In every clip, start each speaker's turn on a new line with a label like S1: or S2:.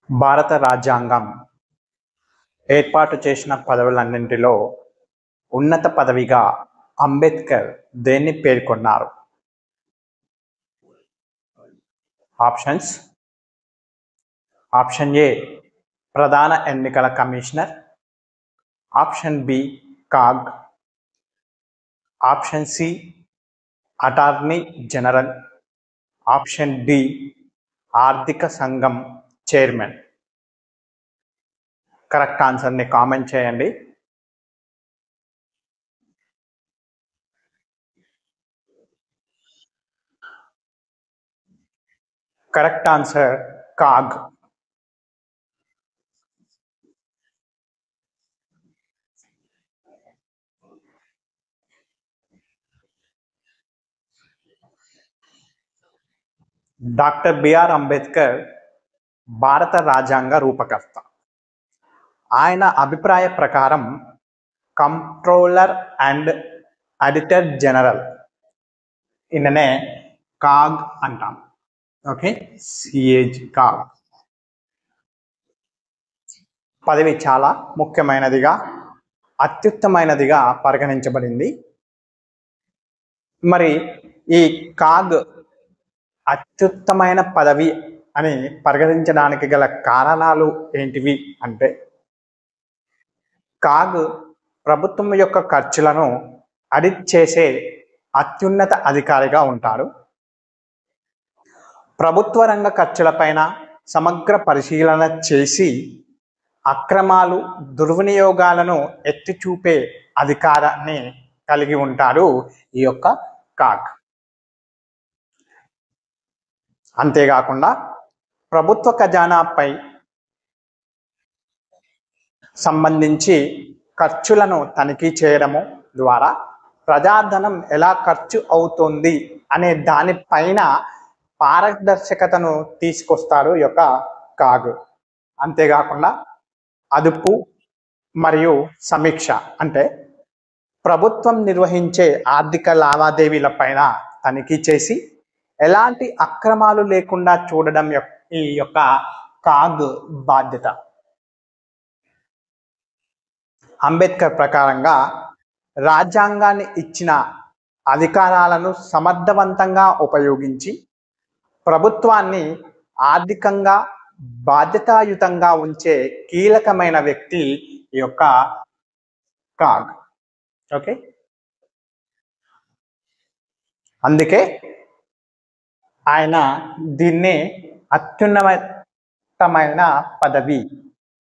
S1: భారత రాజ్యాంగం ఏర్పాటు చేసిన పదవులన్నింటిలో ఉన్నత పదవిగా అంబేద్కర్ దేన్ని పేర్కొన్నారు? ఆప్షన్స్: ఆప్షన్ ఏ ప్రధాన ఎన్నికల commissioner, option B CAG, option C attorney general, option D ఆర్థిక సంఘం చైర్మన్. కరెక్ట్ ఆన్సర్ని కామెంట్ చేయండి. Correct answer CAG. Doctor BR Ambedkar భారత రాజ్యాంగ రూపకర్త. ఆయన అభిప్రాయ ప్రకారం కంట్రోలర్ అండ్ ఆడిటర్ జనరల్, ఈయననే కాగ్ అంటాం. Okay, CAG CAG. పదవి చాలా ముఖ్యమైనదిగా, అత్యుత్తమైనదిగా పరిగణించబడింది. మరి ఈ కాగ్ అత్యుత్తమైన పదవి అని పరిగణించడానికి గల కారణాలు ఏంటివి అంటే, కాగ్ ప్రభుత్వం యొక్క ఖర్చులను ఆడిట్ చేసే అత్యున్నత అధికారిగా ఉంటారు. ప్రభుత్వ రంగ ఖర్చులపైన సమగ్ర పరిశీలన చేసి అక్రమాలు, దుర్వినియోగాలను ఎత్తి చూపే అధికారాన్ని కలిగి ఉంటారు ఈ యొక్క కాగ్. అంతేకాకుండా ప్రభుత్వ ఖజానాపై సంబంధించి ఖర్చులను తనిఖీ చేయడము ద్వారా ప్రజాధనం ఎలా ఖర్చు అవుతుంది అనే దానిపైన పారదర్శకతను తీసుకొస్తారు ఈ యొక్క కాగ్. అంతేకాకుండా అదుపు మరియు సమీక్ష, అంటే ప్రభుత్వం నిర్వహించే ఆర్థిక లావాదేవీల పైన తనిఖీ చేసి ఎలాంటి అక్రమాలు లేకుండా చూడడం ఈ యొక్క కాగ్ బాధ్యత. అంబేద్కర్ ప్రకారంగా రాజ్యాంగాన్ని ఇచ్చిన అధికారాలను సమర్థవంతంగా ఉపయోగించి ప్రభుత్వాన్ని ఆర్థికంగా బాధ్యతాయుతంగా ఉంచే కీలకమైన వ్యక్తి ఈ యొక్క కాగ్. ఓకే, అందుకే ఆయన దీన్ని అత్యున్నతమైన పదవి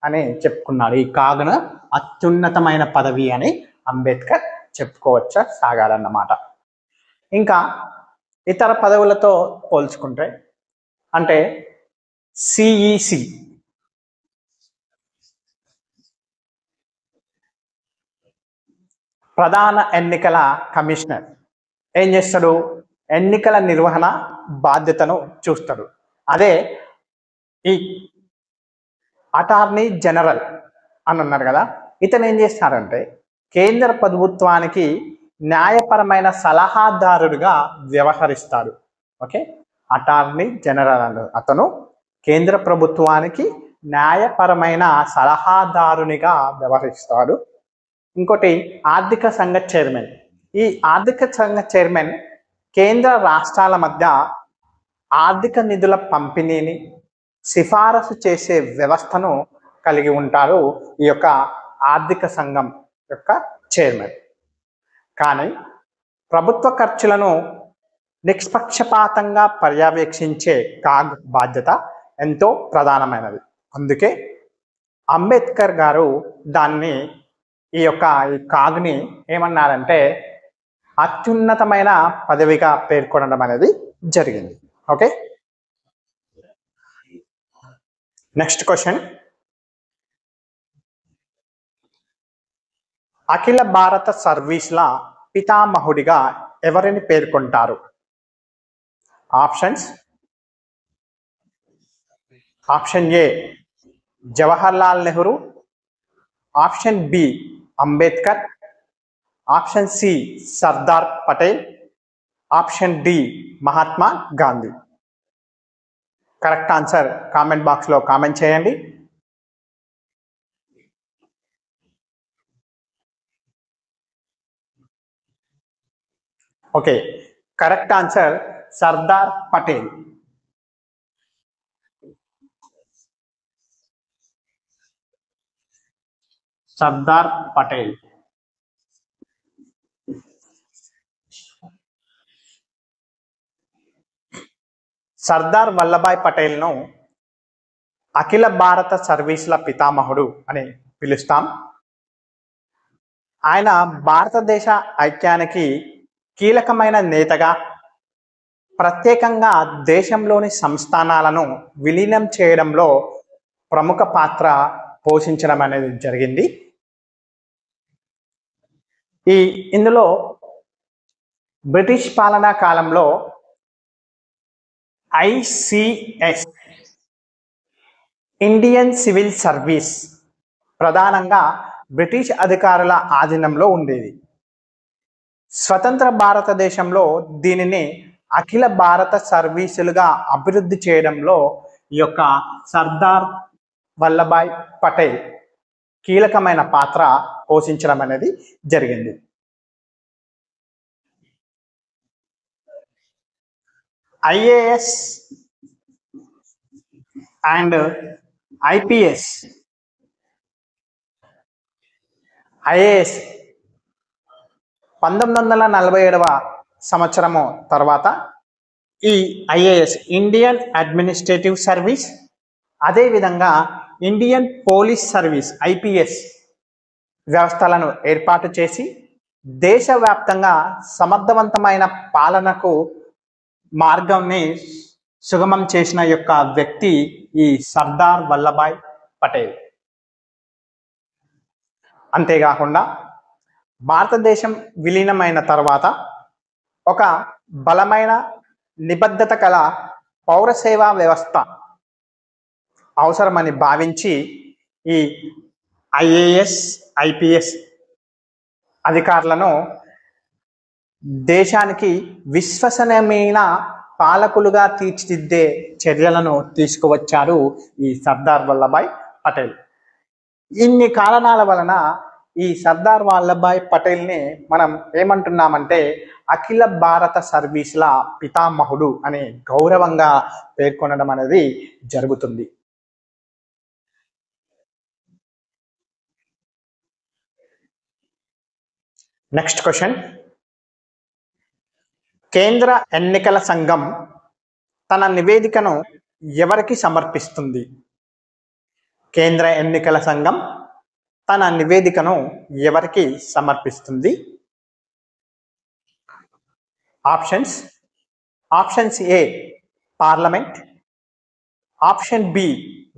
S1: అని చెప్పుకున్నాడు. ఈ కాగ్ను అత్యున్నతమైన పదవి అని అంబేద్కర్ చెప్పుకోవచ్చా సాగారన్నమాట. ఇంకా ఇతర పదవులతో పోల్చుకుంటే, అంటే సిఈసి ప్రధాన ఎన్నికల కమిషనర్ ఏం చేస్తాడు? ఎన్నికల నిర్వహణ బాధ్యతను చూస్తాడు. అదే ఈ అటార్నీ జనరల్ అని అన్నారు కదా, ఇతను ఏం చేస్తారంటే కేంద్ర ప్రభుత్వానికి న్యాయపరమైన సలహాదారుడిగా వ్యవహరిస్తాడు. ఓకే, అటార్నీ జనరల్ అతను కేంద్ర ప్రభుత్వానికి న్యాయపరమైన సలహాదారునిగా వ్యవహరిస్తాడు. ఇంకోటి ఆర్థిక సంఘ చైర్మన్. ఈ ఆర్థిక సంఘ చైర్మన్ కేంద్ర రాష్ట్రాల మధ్య ఆర్థిక నిధుల పంపిణీని సిఫారసు చేసే వ్యవస్థను కలిగి ఉంటారు ఈ యొక్క ఆర్థిక సంఘం యొక్క చైర్మన్. కానీ ప్రభుత్వ ఖర్చులను నిష్పక్షపాతంగా పర్యవేక్షించే కాగ్ బాధ్యత ఎంతో ప్రధానమైనది. అందుకే అంబేద్కర్ గారు దాన్ని ఈ కాగ్ని ఏమన్నారంటే అత్యున్నతమైన పదవిగా పేర్కొనడం అనేది జరిగింది. Okay, next question. అఖిల భారత సర్వీస్ల పితామహుడిగా ఎవరిని పేర్కొంటారు? Options: option A Jawaharlal Nehru, option B Ambedkar, option C Sardar Patel, option D Mahatma Gandhi. Correct answer comment బాక్స్లో కామెంట్ చేయండి. Okay, correct answer Sardar Patel. Sardar Patel. Sardar Vallabhbhai పటేల్ను అఖిల భారత సర్వీసుల పితామహుడు అని పిలుస్తాం. ఆయన భారతదేశ ఐక్యానికి కీలకమైన నేతగా, ప్రత్యేకంగా దేశంలోని సంస్థానాలను విలీనం చేయడంలో ప్రముఖ పాత్ర పోషించడం అనేది జరిగింది. ఇందులో బ్రిటిష్ పాలనా కాలంలో ICS ఇండియన్ సివిల్ సర్వీస్ ప్రధానంగా బ్రిటిష్ అధికారుల ఆధీనంలో ఉండేది. స్వతంత్ర భారతదేశంలో దీనిని అఖిల భారత సర్వీసులుగా అభివృద్ధి చేయడంలో ఈ యొక్క సర్దార్ వల్లభాయ్ పటేల్ కీలకమైన పాత్ర పోషించడం అనేది జరిగింది. IAS and IPS. IAS 1947వ సంవత్సరము తర్వాత ఈ IAS ఇండియన్ అడ్మినిస్ట్రేటివ్ సర్వీస్, అదేవిధంగా ఇండియన్ పోలీస్ సర్వీస్ IPS వ్యవస్థలను ఏర్పాటు చేసి దేశవ్యాప్తంగా సమర్థవంతమైన పాలనకు మార్గంని సుగమం చేసిన యొక్క వ్యక్తి ఈ సర్దార్ వల్లభాయ్ పటేల్. అంతేకాకుండా భారతదేశం విలీనమైన తర్వాత ఒక బలమైన నిబద్ధత కల పౌర సేవా వ్యవస్థ అవసరమని భావించి ఈ IAS IPS అధికారులను దేశానికి విశ్వసనీయమైన పాలకులుగా తీర్చిదిద్దే చర్యలను తీసుకువచ్చారు ఈ సర్దార్ వల్లభాయ్ పటేల్. ఇన్ని కారణాల వలన ఈ సర్దార్ వల్లభాయ్ పటేల్ని మనం ఏమంటున్నామంటే అఖిల భారత సర్వీసుల పితామహుడు అని గౌరవంగా పేర్కొనడం అనేది జరుగుతుంది. Next question. కేంద్ర ఎన్నికల సంఘం తన నివేదికను ఎవరికి సమర్పిస్తుంది? కేంద్ర ఎన్నికల సంఘం తన నివేదికను ఎవరికి సమర్పిస్తుంది? Options A parliament, option B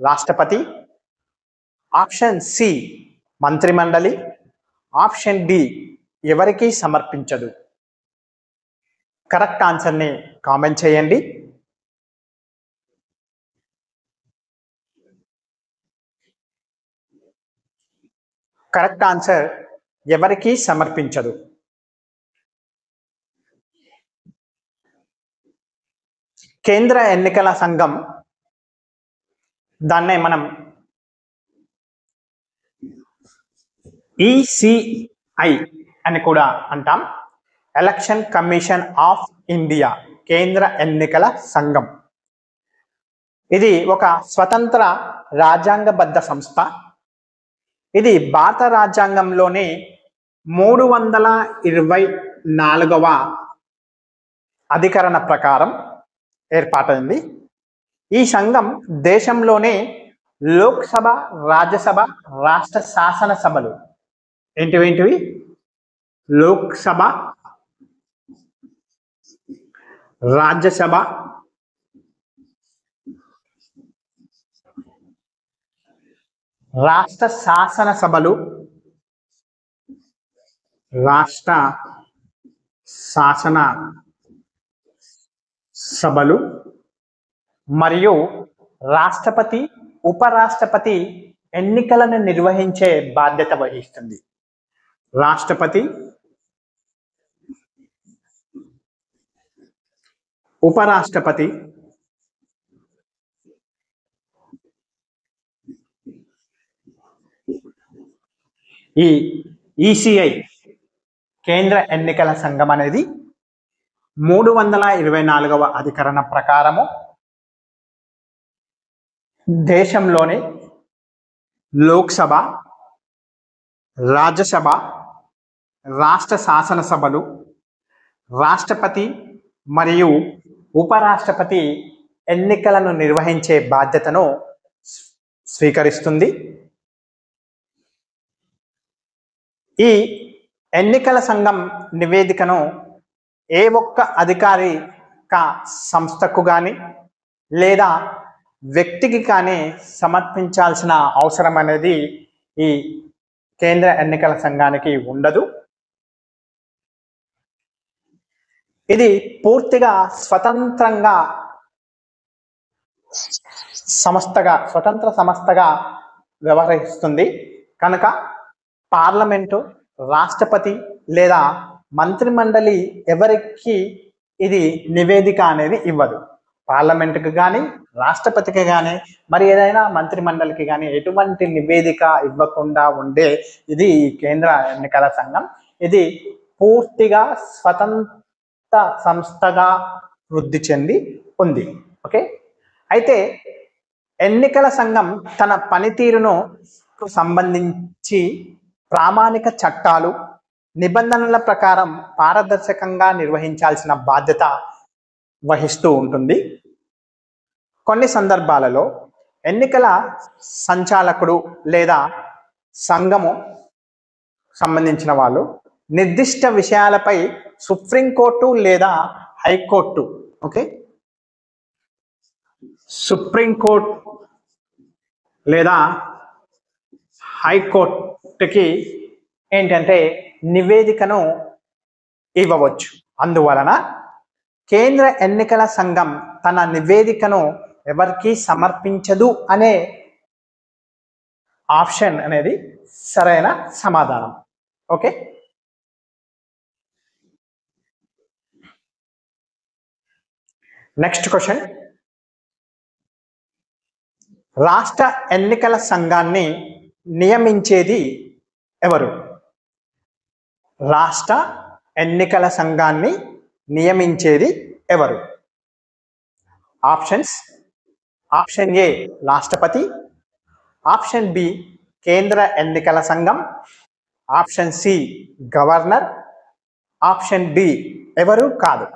S1: రాష్ట్రపతి, ఆప్షన్ C మంత్రిమండలి, ఆప్షన్ D ఎవరికి సమర్పించదు. కరెక్ట్ ఆన్సర్ని కామెంట్ చేయండి. కరెక్ట్ ఆన్సర్ ఎవరికి సమర్పించదు. కేంద్ర ఎన్నికల సంఘం, దాన్నే మనం ECI అని కూడా అంటాం. ఎలక్షన్ కమిషన్ ఆఫ్ ఇండియా, కేంద్ర ఎన్నికల సంఘం. ఇది ఒక స్వతంత్ర రాజ్యాంగబద్ధ సంస్థ. ఇది భారత రాజ్యాంగంలోని 324వ అధికరణ ప్రకారం ఏర్పాటైంది. ఈ సంఘం దేశంలోనే లోక్సభ, రాజ్యసభ, రాష్ట్ర శాసనసభలు ఏంటివి? లోక్సభ, రాజ్యసభ, రాష్ట్ర శాసనసభలు, రాష్ట్ర శాసన సభలు మరియు రాష్ట్రపతి, ఉపరాష్ట్రపతి ఎన్నికలను నిర్వహించే బాధ్యత వహిస్తుంది. రాష్ట్రపతి, ఉపరాష్ట్రపతి ఈ ఈసీఐ కేంద్ర ఎన్నికల సంఘం అనేది 324వ అధికరణ ప్రకారము దేశంలోని లోక్సభ, రాజ్యసభ, రాష్ట్ర శాసనసభలు, రాష్ట్రపతి మరియు ఉపరాష్ట్రపతి ఎన్నికలను నిర్వహించే బాధ్యతను స్వీకరిస్తుంది. ఈ ఎన్నికల సంఘం నివేదికను ఏ ఒక్క అధికారిక సంస్థకు కానీ లేదా వ్యక్తికి కానీ సమర్పించాల్సిన అవసరం అనేది ఈ కేంద్ర ఎన్నికల సంఘానికి ఉండదు. ఇది పూర్తిగా స్వతంత్ర సంస్థగా వ్యవహరిస్తుంది కనుక పార్లమెంటు, రాష్ట్రపతి లేదా మంత్రిమండలి ఎవరికి ఇది నివేదిక అనేది ఇవ్వదు. పార్లమెంటుకి కానీ, రాష్ట్రపతికి కానీ, మరి ఏదైనా మంత్రిమండలికి కానీ ఎటువంటి నివేదిక ఇవ్వకుండా ఉండే ఇది కేంద్ర ఎన్నికల సంఘం. ఇది పూర్తిగా స్వతంత్ర సంస్థగా వృద్ధి చెంది ఉంది. ఓకే, అయితే ఎన్నికల సంఘం తన పనితీరును సంబంధించి ప్రామాణిక చట్టాలు, నిబంధనల ప్రకారం పారదర్శకంగా నిర్వహించాల్సిన బాధ్యత వహిస్తూ ఉంటుంది. కొన్ని సందర్భాలలో ఎన్నికల సంచాలకుడు లేదా సంఘము సంబంధించిన వాళ్ళు నిర్దిష్ట విషయాలపై సుప్రీంకోర్టు లేదా హైకోర్టు, ఓకే, సుప్రీంకోర్టు లేదా హైకోర్టుకి ఏంటంటే నివేదికను ఇవ్వవచ్చు. అందువలన కేంద్ర ఎన్నికల సంఘం తన నివేదికను ఎవరికి సమర్పించదు అనే ఆప్షన్ అనేది సరైన సమాధానం. Okay, next question. రాష్ట్ర ఎన్నికల సంఘాన్ని నియమించేది ఎవరు? రాష్ట్ర ఎన్నికల సంఘాన్ని నియమించేది ఎవరు? ఆప్షన్స్: ఆప్షన్ ఏ రాష్ట్రపతి, ఆప్షన్ బి కేంద్ర ఎన్నికల సంఘం, option C governor, option D ఎవరు కాదు.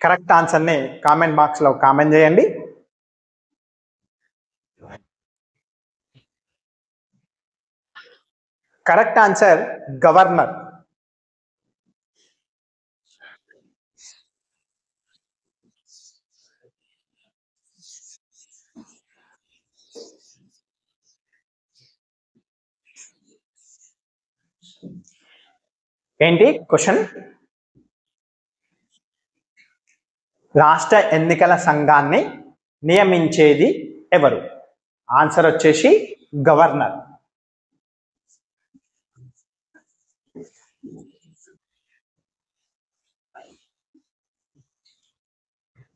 S1: కరెక్ట్ ఆన్సర్ని కామెంట్ బాక్స్లో కామెంట్ చేయండి. Correct answer governor. ఏంటి క్వశ్చన్? రాష్ట్ర ఎన్నికల సంఘాన్ని నియమించేది ఎవరు? ఆన్సర్ వచ్చేసి గవర్నర్.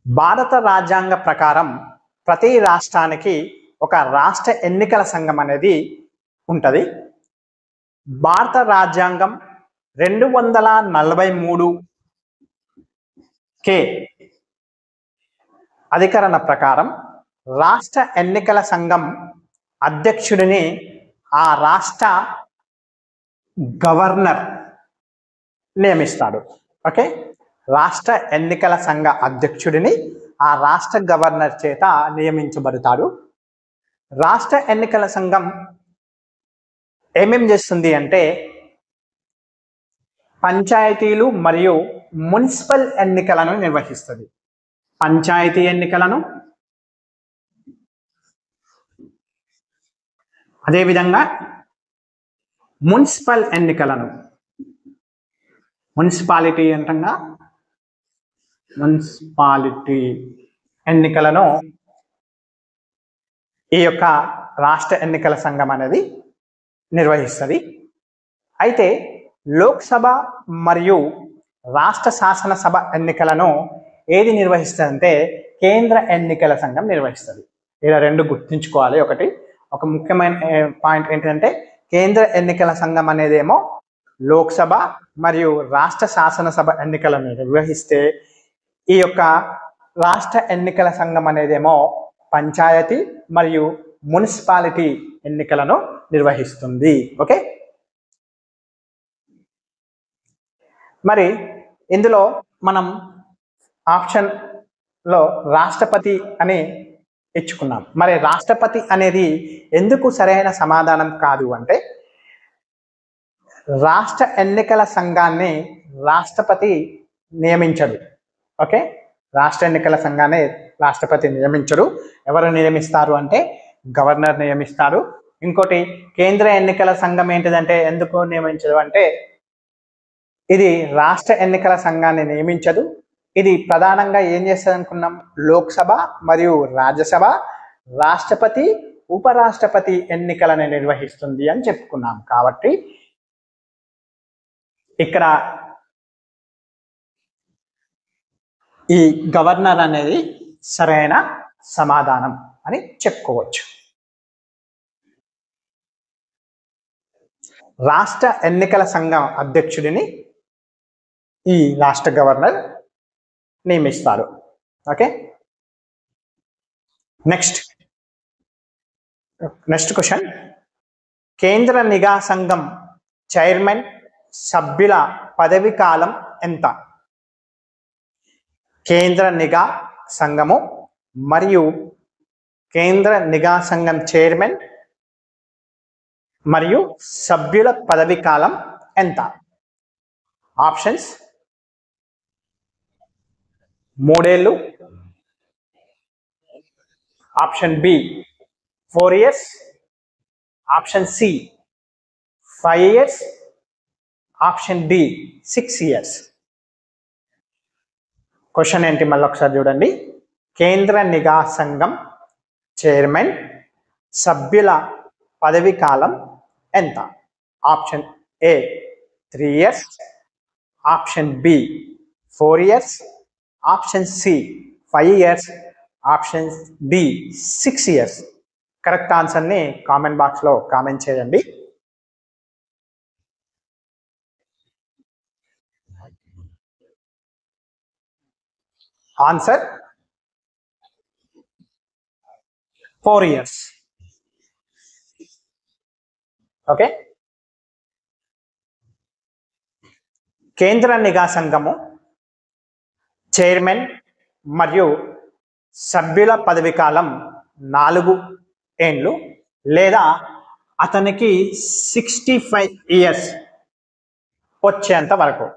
S1: భారత రాజ్యాంగ ప్రకారం ప్రతి రాష్ట్రానికి ఒక రాష్ట్ర ఎన్నికల సంఘం అనేది ఉంటుంది. భారత రాజ్యాంగం 243 అధికరణ ప్రకారం రాష్ట్ర ఎన్నికల సంఘం అధ్యక్షుడిని ఆ రాష్ట్ర గవర్నర్ నియమిస్తాడు. ఓకే, రాష్ట్ర ఎన్నికల సంఘ అధ్యక్షుడిని ఆ రాష్ట్ర గవర్నర్ చేత నియమించబడతాడు. రాష్ట్ర ఎన్నికల సంఘం ఏమేం చేస్తుంది అంటే పంచాయతీలు మరియు మున్సిపల్ ఎన్నికలను నిర్వహిస్తుంది. పంచాయతీ ఎన్నికలను, అదేవిధంగా మున్సిపల్ ఎన్నికలను, మున్సిపాలిటీ అంటంగా మున్సిపాలిటీ ఎన్నికలను ఈ యొక్క రాష్ట్ర ఎన్నికల సంఘం అనేది నిర్వహిస్తుంది. అయితే లోక్సభ మరియు రాష్ట్ర శాసనసభ ఎన్నికలను ఏది నిర్వహిస్తుందంటే కేంద్ర ఎన్నికల సంఘం నిర్వహిస్తుంది. ఇలా రెండు గుర్తుంచుకోవాలి. ఒక ముఖ్యమైన పాయింట్ ఏంటంటే కేంద్ర ఎన్నికల సంఘం అనేదేమో లోక్సభ మరియు రాష్ట్ర శాసనసభ ఎన్నికలను నిర్వహిస్తే ఈ యొక్క రాష్ట్ర ఎన్నికల సంఘం అనేదేమో పంచాయతీ మరియు మున్సిపాలిటీ ఎన్నికలను నిర్వహిస్తుంది. ఓకే, మరి ఇందులో మనం ఆప్షన్లో రాష్ట్రపతి అని ఇచ్చుకున్నాం. మరి రాష్ట్రపతి అనేది ఎందుకు సరైన సమాధానం కాదు అంటే, రాష్ట్ర ఎన్నికల సంఘాన్ని రాష్ట్రపతి నియమించడు. ఓకే, రాష్ట్ర ఎన్నికల సంఘాన్ని రాష్ట్రపతి నియమించడు. ఎవరు నియమిస్తారు అంటే గవర్నర్ నియమిస్తారు. ఇంకోటి, కేంద్ర ఎన్నికల సంఘం ఏంటిదంటే ఎందుకు నియమించదు అంటే, ఇది రాష్ట్ర ఎన్నికల సంఘాన్ని నియమించదు. ఇది ప్రధానంగా ఏం చేస్తుంది అనుకున్నాం, లోక్సభ మరియు రాజ్యసభ, రాష్ట్రపతి ఉపరాష్ట్రపతి ఎన్నికలను నిర్వహిస్తుంది అని చెప్పుకున్నాం. కాబట్టి ఇక్కడ ఈ గవర్నర్ అనేది సరైన సమాధానం అని చెప్పుకోవచ్చు. రాష్ట్ర ఎన్నికల సంఘం అధ్యక్షుడిని ఈ రాష్ట్ర గవర్నర్ నియమిస్తారు. ఓకే, నెక్స్ట్ క్వశ్చన్, కేంద్ర నిఘా సంఘం చైర్మన్ సభ్యుల పదవి కాలం ఎంత? కేంద్ర నిఘా సంఘము మరియు కేంద్ర నిఘా సంఘం చైర్మన్ మరియు సభ్యుల పదవి కాలం ఎంత? ఆప్షన్స్ 3 ఏళ్ళు, option B 4 years, option C 5 years, option D 6 years. Question ఏంటి మళ్ళీ ఒకసారి చూడండి. కేంద్ర నిఘా సంఘం చైర్మన్ సభ్యుల పదవి కాలం ఎంత? Option A 3 years, option B 4 years, option C 5 years, option D 6 years. Correct ఆన్సర్ని కామెంట్ బాక్స్లో కామెంట్ చేయండి. Answer 4 years. ఓకే, కేంద్ర నిఘా సంఘము చైర్మన్ మరియు సభ్యుల పదవి కాలం 4 ఏళ్ళు లేదా అతనికి 65 years వచ్చేంత వరకు.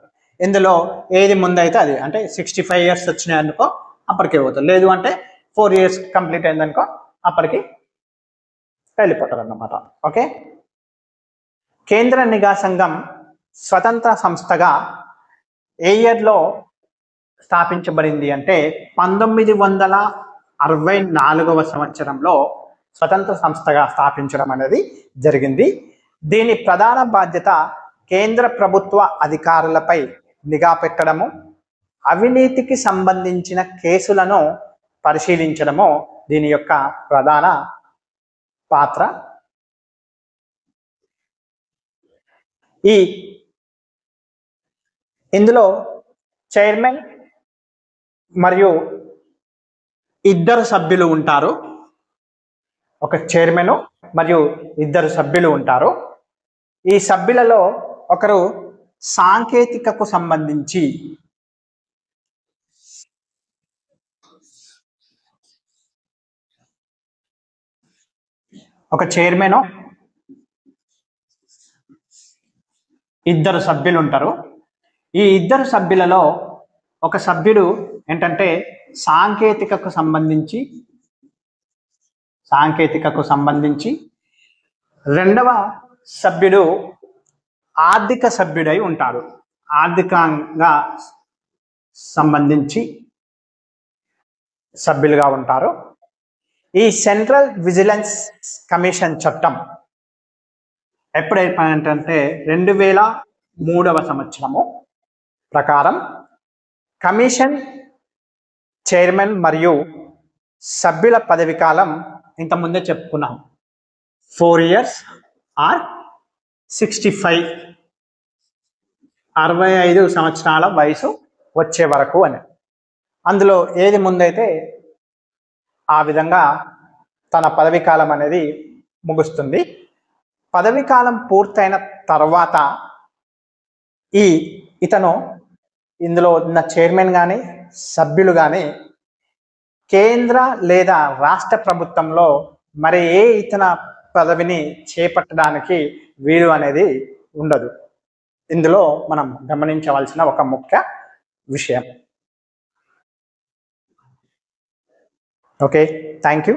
S1: ఇందులో ఏది ముందైతే అది, అంటే 65 years వచ్చినాయి అనుకో అప్పటికే పోతుంది, లేదు అంటే 4 years కంప్లీట్ అయిందనుకో అప్పటికి వెళ్ళిపోతారు అన్నమాట. ఓకే, కేంద్ర నిఘా సంఘం స్వతంత్ర సంస్థగా ఏ ఇయర్లో స్థాపించబడింది అంటే 1964వ సంవత్సరంలో స్వతంత్ర సంస్థగా స్థాపించడం అనేది జరిగింది. దీని ప్రధాన బాధ్యత కేంద్ర ప్రభుత్వ అధికారులపై నిఘా పెట్టడము, అవినీతికి సంబంధించిన కేసులను పరిశీలించడము దీని యొక్క ప్రధాన పాత్ర. ఇందులో చైర్మన్ మరియు 2 సభ్యులు ఉంటారు. ఒక చైర్మన్ మరియు 2 సభ్యులు ఉంటారు. ఈ సభ్యులలో ఒకరు సాంకేతికకు సంబంధించి ఒక చైర్మన్, 2 సభ్యులు ఉంటారు. ఈ 2 సభ్యులలో ఒక సభ్యుడు ఏంటంటే సాంకేతికకు సంబంధించి, రెండవ సభ్యుడు ఆర్థిక సభ్యుడై ఉంటారు. ఆర్థికంగా సంబంధించి సభ్యులుగా ఉంటారు. ఈ సెంట్రల్ విజిలెన్స్ కమిషన్ చట్టం ఎప్పుడు ఏర్పడిందంటే 2003వ సంవత్సరము ప్రకారం కమిషన్ చైర్మన్ మరియు సభ్యుల పదవి కాలం ఇంతకుముందే చెప్పుకున్నాం 4 years ఆర్ 65 65 సంవత్సరాల వయసు వచ్చే వరకు అని. అందులో ఏది ముందైతే ఆ విధంగా తన పదవీ కాలం అనేది ముగుస్తుంది. పదవీ కాలం పూర్తయిన తర్వాత ఇతను ఇందులో ఉన్న చైర్మన్ కానీ సభ్యులు కానీ కేంద్ర లేదా రాష్ట్ర ప్రభుత్వంలో మరి ఏ ఇతర పదవిని చేపట్టడానికి వీలు అనేది ఉండదు. ఇందులో మనం గమనించవలసిన ఒక ముఖ్య విషయం. Okay, thank you.